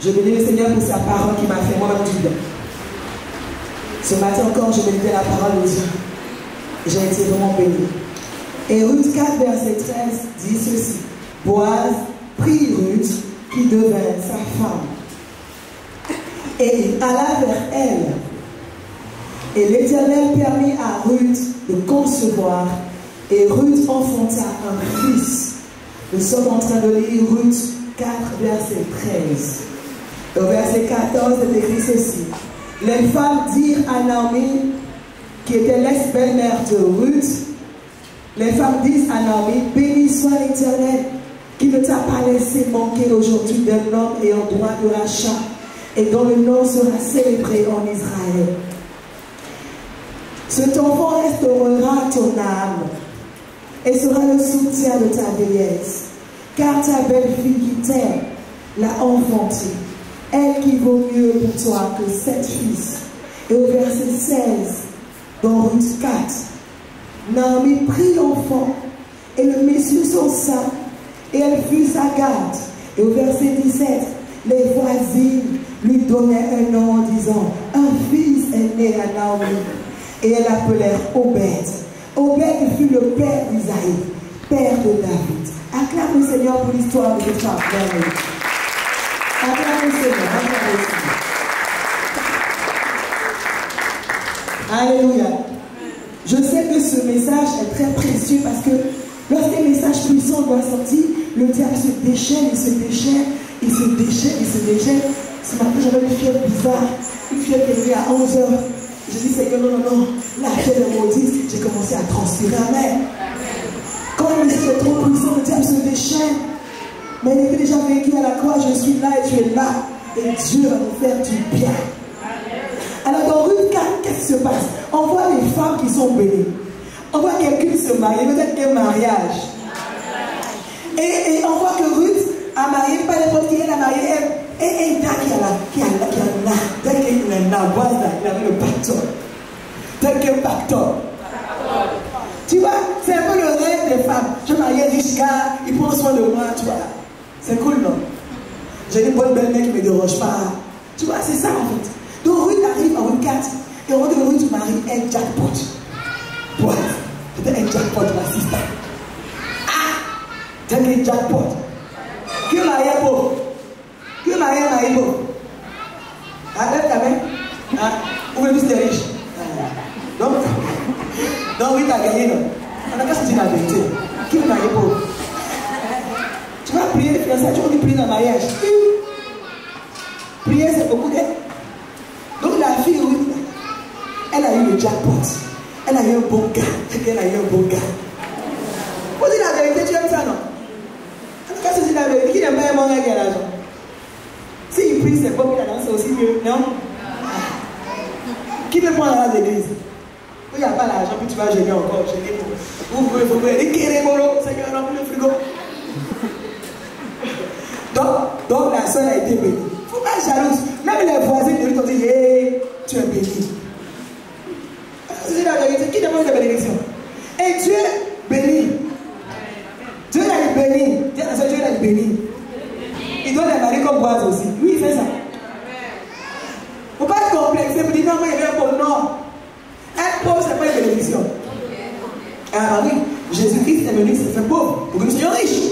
Je bénis le Seigneur pour sa parole qui m'a fait moi-même du bien. Ce matin encore, je méditais la parole de Dieu. J'ai été vraiment béni. Et Ruth 4, verset 13 dit ceci. Boaz prit Ruth qui devint sa femme. Et il alla vers elle. Et l'Éternel permit à Ruth de concevoir. Et Ruth enfanta un fils. Nous sommes en train de lire Ruth 4, verset 13. Au verset 14, c'est écrit ceci. Les femmes dirent à Naomi, qui était l'ex-belle-mère de Ruth, les femmes disent à Naomi, béni soit l'Éternel, qui ne t'a pas laissé manquer aujourd'hui d'un homme ayant droit de rachat, et dont le nom sera célébré en Israël. Cet enfant restaurera ton âme, et sera le soutien de ta vieillesse, car ta belle-fille qui t'aime l'a enfantée. Elle qui vaut mieux pour toi que 7 fils. Et au verset 16, dans Ruth 4, Naomi prit l'enfant et le mit sur son sein et elle fut sa garde. Et au verset 17, les voisines lui donnaient un nom en disant, un fils est né à Naomi. Et elles l'appelèrent Obed. Obed fut le père d'Isaïe, père de David. Acclame le Seigneur pour l'histoire de cette femme. Acclame le Seigneur. Alléluia. Je sais que ce message est très précieux parce que lorsqu'un message puissant doit sortir, le diable se déchaîne, il se déchaîne, il se déchaîne, il se déchaîne. Ce matin, j'avais une fièvre bizarre, une fièvre qui est venue à 11 h. Je dis, c'est que non, la fièvre est maudite. J'ai commencé à transpirer. Amen. Quand le message est trop puissant, le diable se déchaîne. Mais il est déjà vécu à la croix, je suis là et tu es là. Et Dieu va nous faire du bien. Alors dans Ruth 4, qu'est-ce qui se passe? On voit les femmes qui sont bénies. On voit quelqu'un se marier, peut-être qu'un mariage. Et on voit que Ruth a marié, pas n'importe qui, elle a marié, et un gars qui a tel qu'il a avait le pactole. Tel qu'un pactole. Tu vois, c'est un peu le rêve des femmes. Je marie un riche gars, il prend soin de moi, tu vois. C'est cool, non? J'ai une bonne belle-mère qui ne me dérange pas. Tu vois, c'est ça en fait. Donc Ruth arrive en Ruth 4 et on voit que Ruth marie un jackpot. Ouais, c'était un jackpot, ma sister. Ah! C'est un jackpot. Qui est marié pauvre? Qui est marié pauvre? Ah, lève ta main. Ah, où est-ce que tu es riche? Donc Ruth a gagné, non? On a qu'à se dire la vérité. Qui est marié pauvre? Tu vas prier les fiançailles, tu vas prier dans le mariage. Prier, c'est beaucoup d'aide. Donc la fille, oui, elle a eu le jackpot. Elle a eu un bon gars. Elle a eu un bon gars. Faut dire la vérité, tu aimes ça, non? Quand tu dis la vérité, qui n'aime pas un bon gars qui a l'argent? S'il prie, c'est bon, il a dansé aussi mieux, non? Qui veut prendre la l'église? Il n'y a pas l'argent, puis tu vas gêner encore. Gêner pour. Vous pouvez dire, Seigneur, remplis le frigo. Donc la soeur a été bénie. Il ne faut pas être jalouse. Même les voisins de lui t'ont dit, hey, tu es béni. C'est la vérité. Qui demande la bénédiction? Et Dieu bénit. Dieu l'a béni. Dieu l'a béni. Il doit les marier comme Boaz aussi. Lui, il fait ça. Il ne faut pas être complexé pour dire non, moi il est pauvre. Non. Être pauvre, ce n'est pas une bénédiction. Ah oui, Jésus-Christ est venu, c'est fait pauvre pour que nous soyons riches.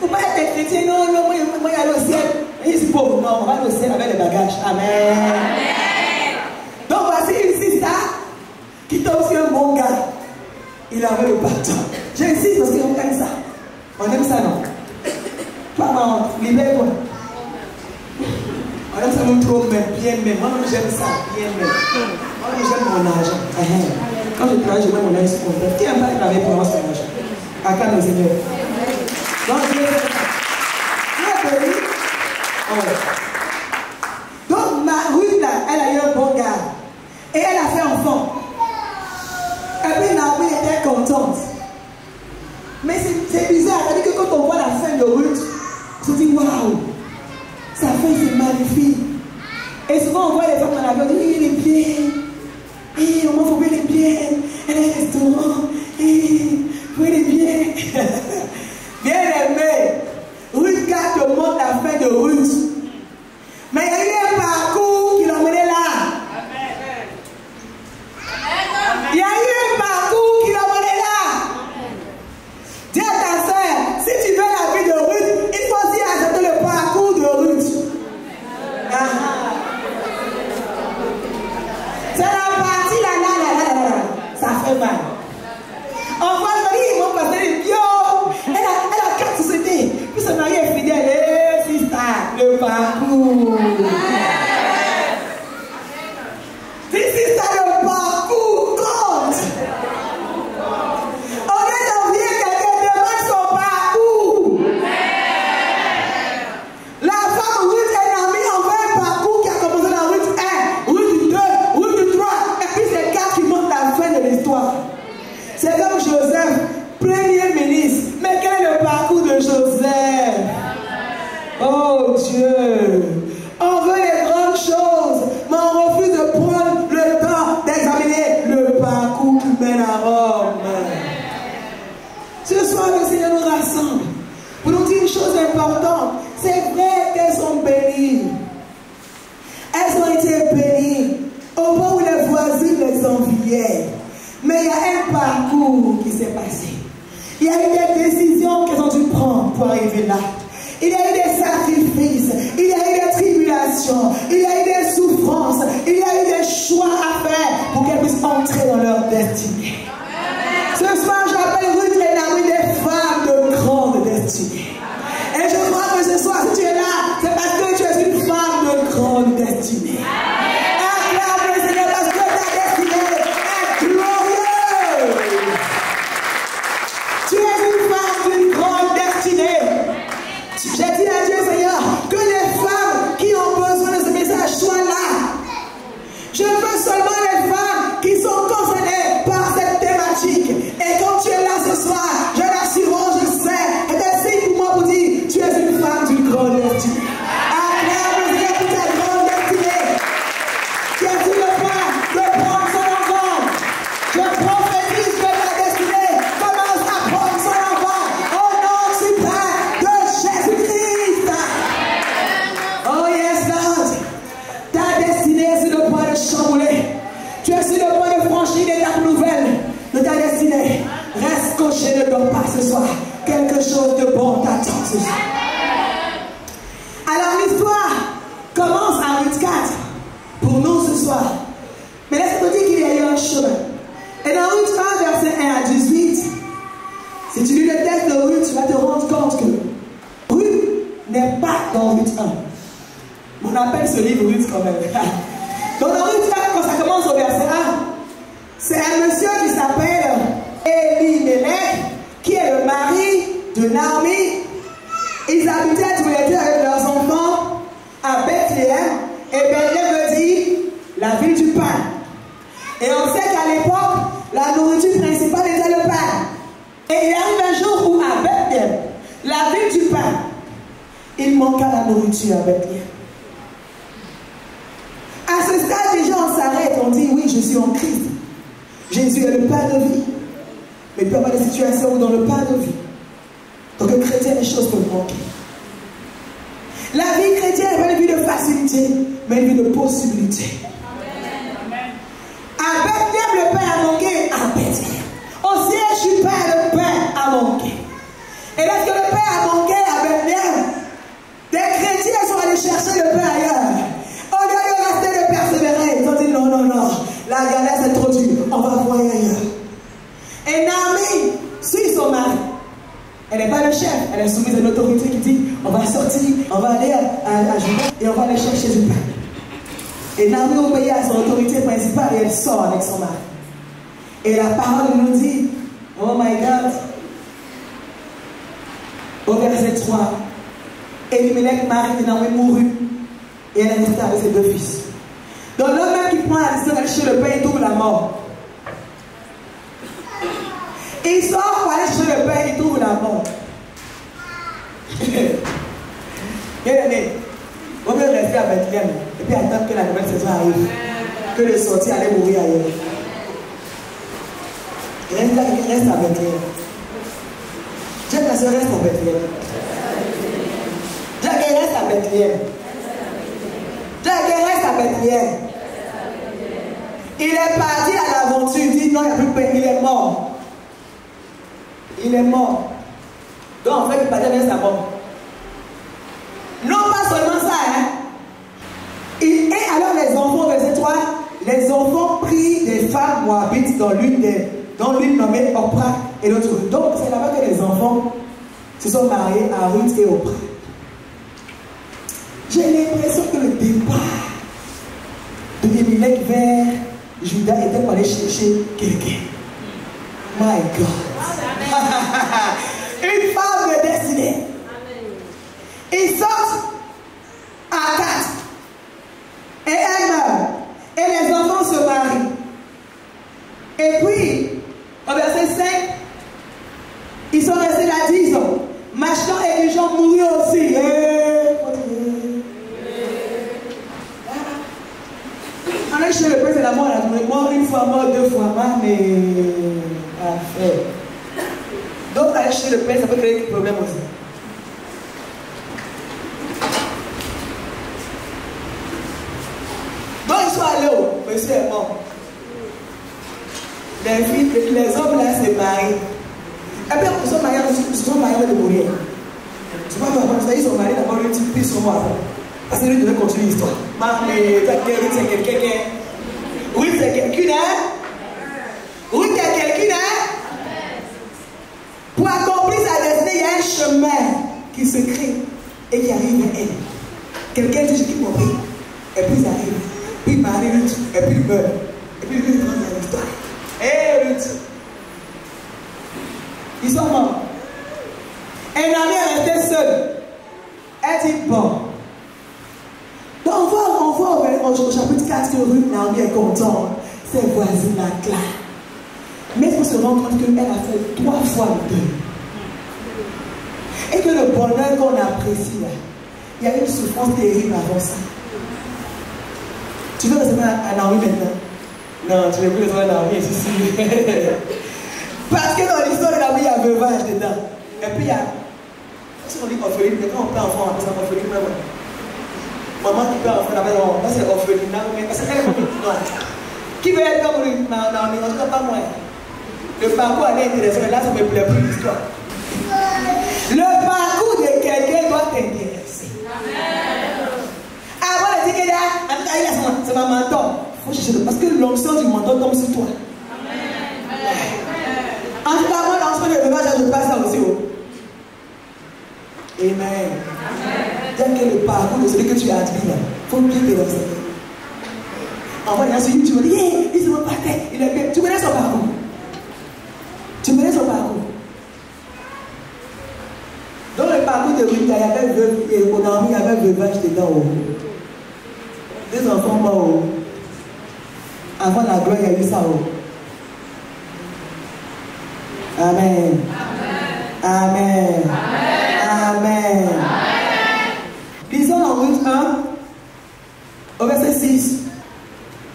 Il ne faut pas être chrétien, non, moi il y a le ciel. Et je suis pauvre, non, on va au ciel avec les bagages. Amen. Amen. Donc voici une sister qui tombe sur un bon gars. Il avait le bâton. J'insiste parce qu'on aime ça. On aime ça, non? Maman, libère-toi. On aime ça, nous trop même, bien même. Moi, j'aime ça, bien même. Moi, j'aime mon argent. Quand je travaille, je mets mon argent sur mon père. Qui n'aime pas travailler pour moi sur mon argent? Acclame le Seigneur. Donc, Dieu est béni. Donc, ma Ruth, là, elle a eu un bon gars. Et elle a fait enfant. Et puis, Naomi était contente. Mais c'est bizarre. C'est-à-dire que quand on voit la fin de Ruth, on se dit, waouh, sa fin, c'est magnifique. Et souvent, on voit les femmes dans la vie, on dit, il est bien. Et on m'en fait les bien. Elle a un restaurant. Et il est bien. Bien aimé. Ruth 4 te montre la fin de Ruth. le Seigneur nous rassemble pour nous dire une chose importante. C'est vrai qu'elles sont bénies. Elles ont été bénies au point où les voisines les enviaient. Mais il y a un parcours qui s'est passé. Il y a eu des décisions qu'elles ont dû prendre pour arriver là. Il y a eu des sacrifices, il y a eu des tribulations, il y a eu des souffrances, il y a eu des choix à faire pour qu'elles puissent entrer dans leur destinée. Ce soir, j'appelle Ruth et Naomi des femmes de grande destinée. Et je crois que ce soir, si tu es là, c'est parce que tu es une femme de grande destinée. Acclame le Seigneur parce que ta destinée est glorieuse. Tu es une femme d'une grande destinée. J'ai dit à Dieu, Seigneur, que les femmes qui ont besoin de ce message soient là. Je veux seulement les femmes qui sont concernées par cette thématique. Et quand tu es là ce soir, je l'assure, je sais, et c'est signe pour moi pour dire, tu es une femme d'une grande destinée. Acclame le Seigneur pour ta grande destinée. Tu es sur le point de prendre son enfant. Je prophétise que ta destinée commence à prendre son enfant au nom suprême de Jésus-Christ. Oh yes, Lord. Ta destinée est sur le point de chambouler. Tu es sur le point de franchir l'étape nouvelle de ta destinée. Reste coché, ne dors pas ce soir. Quelque chose de bon t'attend ce soir. Alors l'histoire commence à Ruth 4 pour nous ce soir. Mais laisse-moi dire qu'il y a eu un chemin. Et dans Ruth 1, verset 1 à 18, si tu lis le texte de Ruth, tu vas te rendre compte que Ruth n'est pas dans Ruth 1. On appelle ce livre Ruth quand même. Donc dans Ruth 1, quand ça commence au verset 1, c'est un monsieur qui s'appelle Elimelech, qui est le mari de Naomi. Ils habitaient tous les deux avec leurs enfants à Bethléem. Et Bethléem veut dire la ville du pain. Et on sait qu'à l'époque, la nourriture principale était le pain. Et il arrive un jour où à Bethléem, la ville du pain, il manqua la nourriture à Bethléem. À ce stade, les gens s'arrêtent, on dit oui, je suis en Christ. Jésus est le pain de vie. Mais il peut y avoir des situations où dans le pain de vie, en tant que chrétien, les choses peuvent manquer. La vie chrétienne n'est pas une vie de facilité, mais une vie de possibilité. À Bethléem, le pain a manqué. À Bethléem. Au siège du pain, le pain a manqué. Et lorsque le pain a manqué à Bethléem, des chrétiens sont allés chercher le pain ailleurs. Au lieu de rester de persévérer, ils ont dit non, non, non, la galère c'est trop dur, on va voir ailleurs. Et Naomi suit son mari. Elle n'est pas le chef, elle est soumise à une autorité qui dit on va sortir, on va aller à Juda et on va aller chercher du pain. Et Naomi obéit à son autorité principale et elle sort avec son mari. Et la parole nous dit, oh my God, au verset 3, Elimelech, mari de Naomi, mourut et elle est restée avec ses deux fils. Donc l'homme même qui prend la décision d'aller chercher le pain, il trouve la mort. Il sort pour aller chercher le pain, il trouve la mort. Bien aimé, on peut rester à Bethléem et puis attendre que la nouvelle saison arrive, que le sorti allait mourir ailleurs. Reste à Bethléem. Dieu ta soeur reste à Bethléem. Dieu reste à Bethléem. Dieu reste à Bethléem. Il est parti à l'aventure, il dit non, il n'y a plus de pain, il est mort. Il est mort. Donc en fait, il partait vers sa mort. Non pas seulement ça, hein. Et alors les enfants, verset 3, les enfants prirent des femmes moabites dans l'une nommée Oprah et l'autre. Donc c'est là-bas que les enfants se sont mariés à Ruth et Oprah. J'ai l'impression que le départ de Elimelech vers Juda était pour aller chercher quelqu'un. My God. Une femme de destinée. Ils sortent à 4. Et elle meurt. Et les enfants se marient. Et puis, au verset 5, ils sont restés là 10 ans. Machlon et les gens moururent aussi. On a chez le père, c'est la mort, mort une fois, mort deux fois, mais affaire. Donc, aller chercher le pain, ça peut créer des problèmes aussi. Donc ils sont allés où? Monsieur est mort. Les hommes là se marient. Et puis ils sont mariés avant de mourir. Tu vois, ils sont mariés d'abord, le type, puis ils sont morts. Parce que lui devait continuer l'histoire. Mais c'est quelqu'un. Oui, c'est quelqu'un, hein? Oui, c'est quelqu'un, hein? Pour accomplir sa destinée, il y a un chemin qui se crée et qui arrive à elle. Quelqu'un dit, je quitte mon pays. Et puis il arrive. Puis il marie Ruth. Et puis il meurt. Et puis lui, il prend l'histoire. Hé, Ruth. Ils sont morts. Un ami est resté seul. Elle dit, bon. Donc on voit au chapitre 4 que Ruth Naomi est contente. Ses voisines acclament. Mais il faut se rendre compte qu'elle a fait 3 fois le deuil. Et que le bonheur qu'on apprécie là, il y a une souffrance terrible avant ça. Tu veux recevoir à Naomi maintenant? Non, tu ne veux plus recevoir à Naomi ici. Parce que dans l'histoire de Naomi, il y a un veuvage dedans. Et puis il y a. Si on dit orpheline, mais quand on peut enfant, on appelle ça orpheline. Maman qui peut enfant, on appelle ça c'est orpheline. Parce qu'elle est noire. Qui veut être comme lui? Naomi, en tout cas pas moi. Le parcours est intéressant, là ça ne me plaît plus l'histoire. Le parcours de quelqu'un doit t'intéresser. Avant de dire qu'il y a, c'est ma mentor. Il faut chercher parce que l'onction du mentor tombe sur toi. En tout cas, moi, l'onction de veuvage, je passe ça aussi. Amen. Dès que le parcours de celui que tu as admis là, il faut bien te l'observer. En voyant sur YouTube, tu vas dire, il se voit par terre, il est bien. Tu connais son parcours. Tu connais son parcours. Dans le parcours de Ruth, il y avait veuve et Naomi, il y avait veuvage dedans. Des enfants morts. Avant la gloire, il y a eu ça. Amen. Amen. Amen. Lisons dans Ruth 1, au verset 6.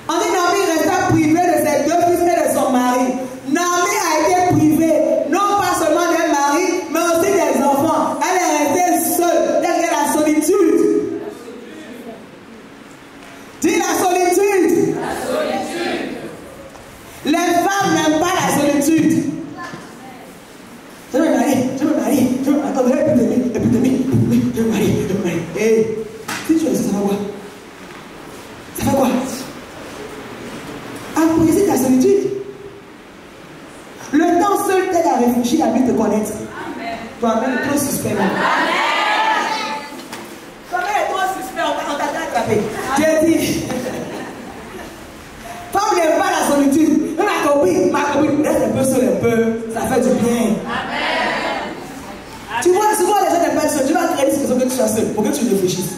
On dit Naomi resta privée de ses 2 fils et de son mari. Naomi a été privée, non pas seulement d'un mari, mais aussi des enfants. Elle est restée seule, telle que la solitude. Dis la solitude. La solitude. Les femmes n'aiment pas la solitude. Je me marie. Attends, épidémie. Je me marie. Et si tu es ça va quoi? Ça fait quoi? Apprécie ta solitude. Le temps seul t'aide à réfléchir, à mieux te connaître. Toi-même, tu es trop suspect. Toi-même, tu es trop suspect, on t'a attrapé. J'ai dit. Femme n'aime pas la solitude. Ma copine, reste un peu seul, un peu. Ça fait du bien. Amen. Tu vois, souvent les gens n'aiment pas seul. Tu vas créer une situation que tu sois seul pour que tu réfléchisses.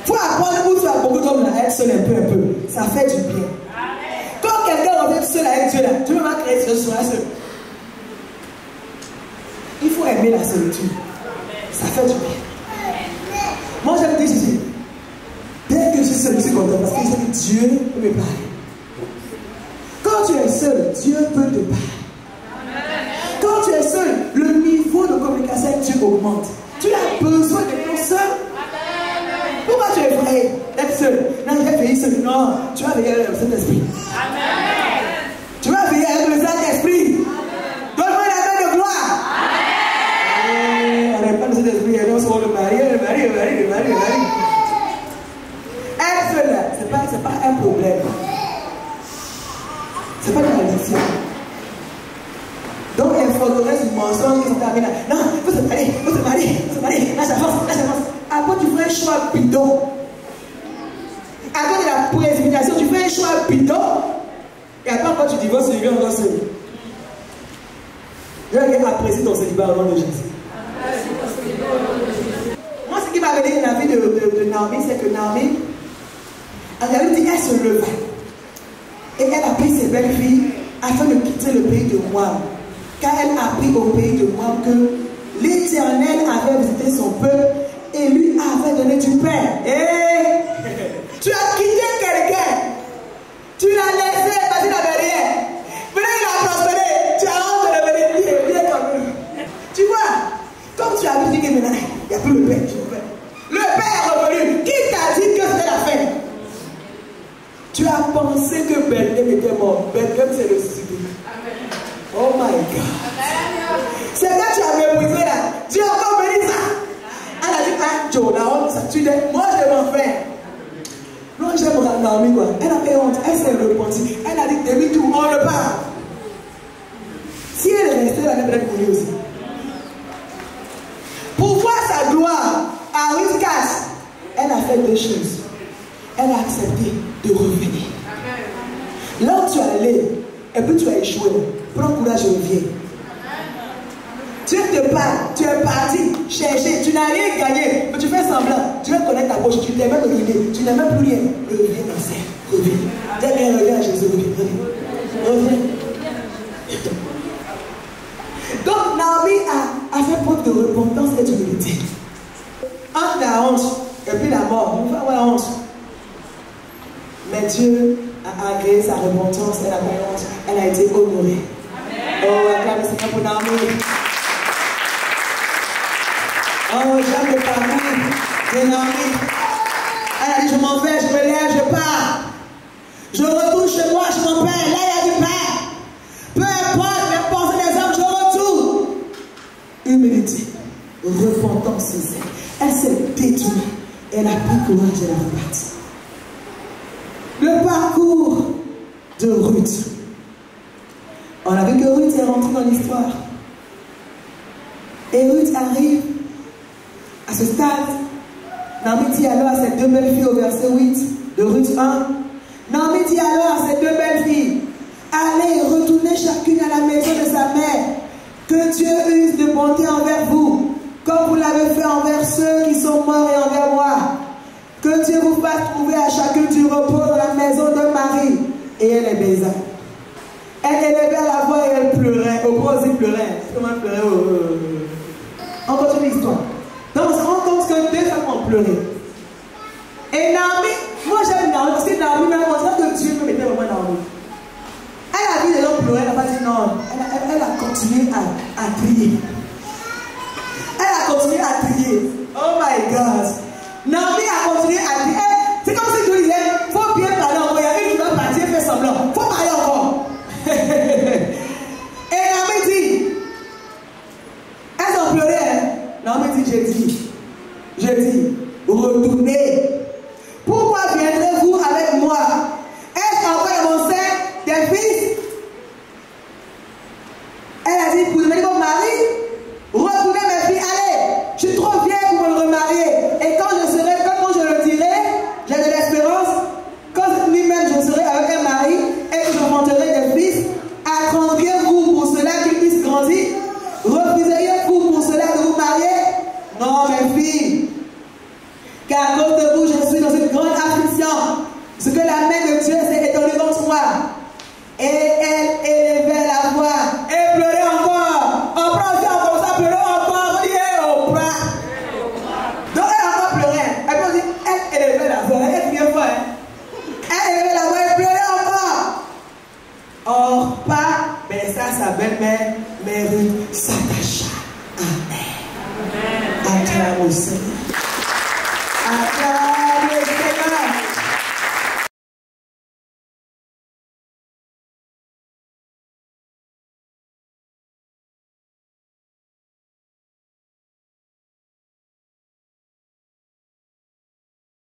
Il faut apprendre où tu as beaucoup d'hommes à être seul un peu. Ça fait du bien. Quand quelqu'un revient seul avec Dieu là, tu ne vas pas créer ce soir seul. Il faut aimer la solitude. Ça fait du bien. Moi j'aime dire ceci. Dès que je suis seul, je suis content parce que je sais que Dieu peut me parler. Quand tu es seul, Dieu peut te parler. Quand tu es seul, le niveau de communication avec Dieu augmente. Tu as besoin d'être seul. Pourquoi tu es vrai d'être seul? Non, je vais veiller seul. Non, tu vas veiller avec le Saint-Esprit. Tu vas veiller avec le Saint-Esprit. Donne-moi la main de gloire. On n'est pas le Saint-Esprit, on se le mari. Être seul, c'est pas un problème. C'est pas une malédiction. Donc, il faudrait du mensonge qui sont terminés. Non, il faut se marier. Là, j'avance. Après, tu fais un choix bidon. À cause de la précipitation, tu fais un choix bidon. Et après, quand tu divorces, tu viens encore seul. Je vais apprécier ton célibat au nom de Jésus. Moi, ce qui m'a donné la vie de Naomi, c'est que Naomi, en réalité, elle se leva. Et elle a pris ses belles filles afin de quitter le pays de Moab. Car elle a appris au pays de Moab que l'Éternel avait visité son peuple et lui avait donné du pain. Et tu as quitté quelqu'un. Tu l'as laissé parce qu'il n'avait rien. Maintenant il a prospéré. Tu as honte de devenir bien comme plus le père. Le père est revenu. Qui t'a dit que c'était la fin? Tu as pensé que Bethléem était mort. Bethléem, c'est le ciel. Oh my God. C'est là que tu as méprisé là. Dieu a encore béni ça. Elle a dit, ah, Joe, la honte, ça tue. Moi, je vais m'en faire. Non, j'aime Naomi quoi. Elle a fait honte. Elle s'est repentie. Elle a dit, depuis tout, on le part. Si elle est restée, elle allait peut-être mourir aussi. Pour voir sa gloire à Ruth 4, elle a fait deux choses. Elle a accepté de revenir. Là où tu es allé, et puis tu as échoué, prends courage et reviens. Tu te parles, tu es parti chercher, tu n'as rien gagné, mais tu fais semblant. Tu vas connaître ta poche, tu t'es même ruiné, tu n'as même plus rien. Reviens dans ça, reviens. Dis-moi, reviens à Jésus, reviens. Donc Naomi a fait preuve de repentance et d'humilité. Entre la honte et puis la mort, on va avoir honte. Mais Dieu a agréé sa repentance, elle a pas honte, elle a été honorée. Oh, acclame le Seigneur pour Naomi. Oh, j'aime le parcours de Naomi. Elle a dit, je m'en vais, je me lève, je pars. Je retourne chez moi, je m'en paie. Là, il y a du pain. Peu importe les pensées des hommes, je retourne. Humilité, repentance sincère. Elle s'est détournée. Elle a pris courage et elle a reparti. Le parcours de Ruth. On a vu que Ruth est rentrée dans l'histoire. Et Ruth arrive à ce stade. Naomi dit alors à ces deux belles filles au verset 8 de Ruth 1. Naomi dit alors à ces deux belles filles, allez, retournez chacune à la maison de sa mère. Que Dieu use de bonté envers vous, comme vous l'avez fait envers ceux qui sont morts et envers moi. Que Dieu vous fasse trouver à chacune du repos dans la maison de Marie. Et elle les baisa. Elle élevait la voix et elle pleurait. Au gros, elle pleurait. Comment elle pleurait? On continue l'histoire. Donc, on se rend compte que deux femmes ont pleuré. Et Naomi, moi j'aime Naomi parce que Naomi m'a montré que Dieu me mettait vraiment Naomi. Elle a vu les gens pleurer, elle n'a pas dit non. Elle a continué à crier. Elle a continué à crier. Oh my God. Naomi a continué à crier. C'est comme si tu disais, il faut bien parler encore. Il y a une qui va partir, faire semblant. Il faut parler encore. Et Naomi dit, elles ont pleuré. Naomi dit, j'ai dit, retournez. Pourquoi viendrez-vous avec moi? Est-ce encore dans mon sein des fils? Elle a dit, vous venez comme mari? Retournez mes filles, allez, je suis trop vieille pour me remarier. Et quand je le dirai, j'ai de l'espérance, quand lui-même je serai avec un mari et que je monterai des fils, attendriez-vous pour cela qu'ils puissent grandir? Refuseriez-vous pour cela de vous marier? Non, mes filles. Car à cause de vous, je suis dans une grande affliction. Ce que la main de Dieu s'est étendue contre moi. Et elle élevait la voix et pleurait encore. On prend ça comme ça, pleurait encore. On dit, au bras. Donc elle a encore pleuré. Elle élevait la voix. Elle est bien fort. Elle élevait la voix et pleurait encore. Or, pas, mais ça, sa belle-mère, mais Ruth s'attacha à elle. Acclame au Seigneur. Acclame